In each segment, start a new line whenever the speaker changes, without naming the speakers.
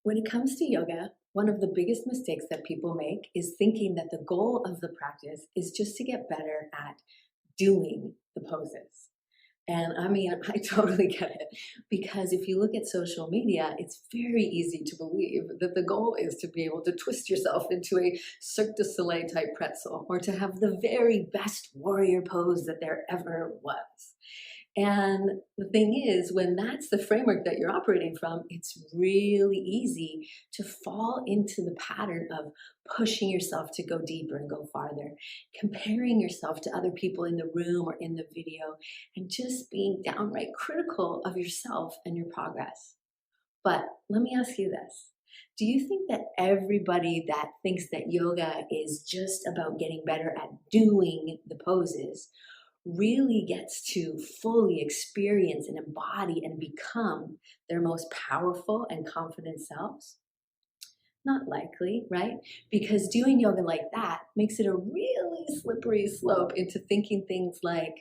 When it comes to yoga, one of the biggest mistakes that people make is thinking that the goal of the practice is just to get better at doing the poses. And I mean, I totally get it because if you look at social media, it's very easy to believe that the goal is to be able to twist yourself into a Cirque du Soleil type pretzel or to have the very best warrior pose that there ever was. And the thing is, when that's the framework that you're operating from, it's really easy to fall into the pattern of pushing yourself to go deeper and go farther, comparing yourself to other people in the room or in the video, and just being downright critical of yourself and your progress. But let me ask you this. Do you think that everybody that thinks that yoga is just about getting better at doing the poses really gets to fully experience and embody and become their most powerful and confident selves? Not likely, right? Because doing yoga like that makes it a really slippery slope into thinking things like,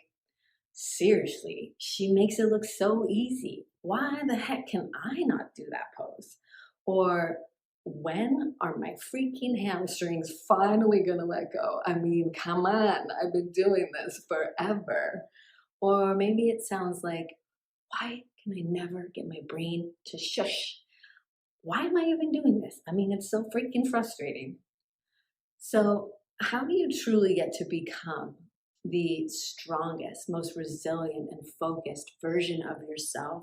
seriously, she makes it look so easy. Why the heck can I not do that pose? Or when are my freaking hamstrings finally gonna let go? I mean, come on, I've been doing this forever. Or maybe it sounds like, why can I never get my brain to shush? Why am I even doing this? I mean, it's so freaking frustrating. So, how do you truly get to become the strongest, most resilient, and focused version of yourself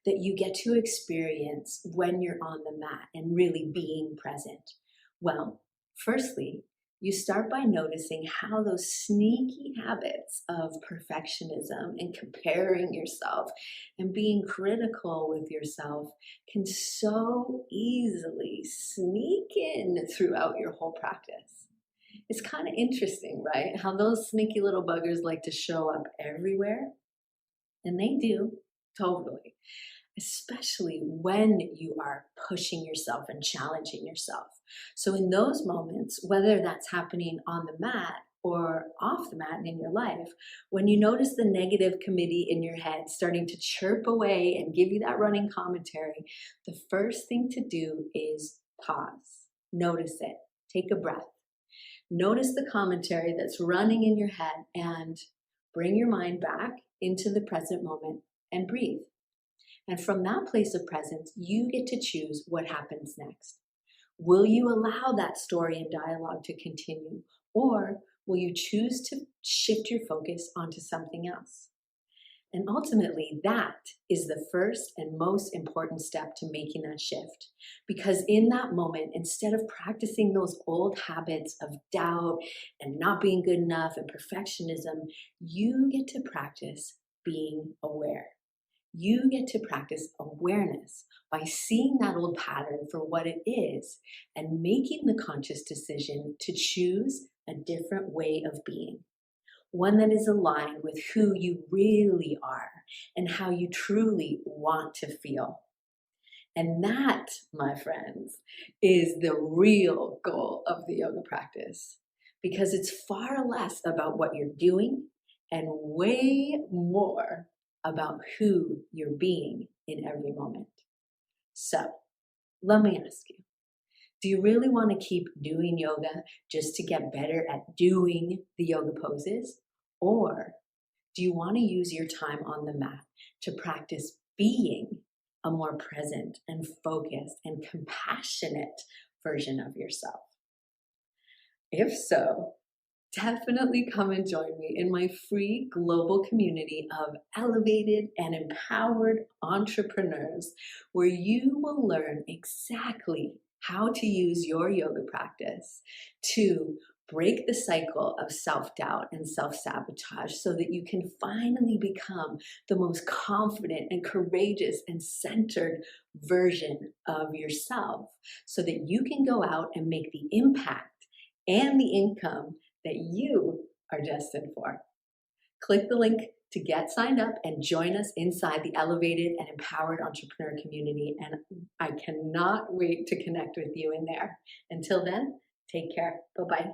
that you get to experience when you're on the mat and really being present? Well, firstly, you start by noticing how those sneaky habits of perfectionism and comparing yourself and being critical with yourself can so easily sneak in throughout your whole practice. It's kind of interesting, right? How those sneaky little buggers like to show up everywhere. And they do, totally. Especially when you are pushing yourself and challenging yourself. So, in those moments, whether that's happening on the mat or off the mat and in your life, when you notice the negative committee in your head starting to chirp away and give you that running commentary, the first thing to do is pause, notice it, take a breath. Notice the commentary that's running in your head and bring your mind back into the present moment and breathe. And from that place of presence, you get to choose what happens next. Will you allow that story and dialogue to continue? Or will you choose to shift your focus onto something else? And ultimately, that is the first and most important step to making that shift. Because in that moment, instead of practicing those old habits of doubt and not being good enough and perfectionism, you get to practice being aware. You get to practice awareness by seeing that old pattern for what it is and making the conscious decision to choose a different way of being, one that is aligned with who you really are and how you truly want to feel. And that, my friends, is the real goal of the yoga practice because it's far less about what you're doing and way more about who you're being in every moment. So, let me ask you, do you really want to keep doing yoga just to get better at doing the yoga poses? Or do you want to use your time on the mat to practice being a more present and focused and compassionate version of yourself? If so, definitely come and join me in my free global community of elevated and empowered entrepreneurs, where you will learn exactly how to use your yoga practice to break the cycle of self-doubt and self-sabotage so that you can finally become the most confident and courageous and centered version of yourself so that you can go out and make the impact and the income that you are destined for. Click the link to get signed up and join us inside the elevated and empowered entrepreneur community. And I cannot wait to connect with you in there. Until then, take care. Bye-bye.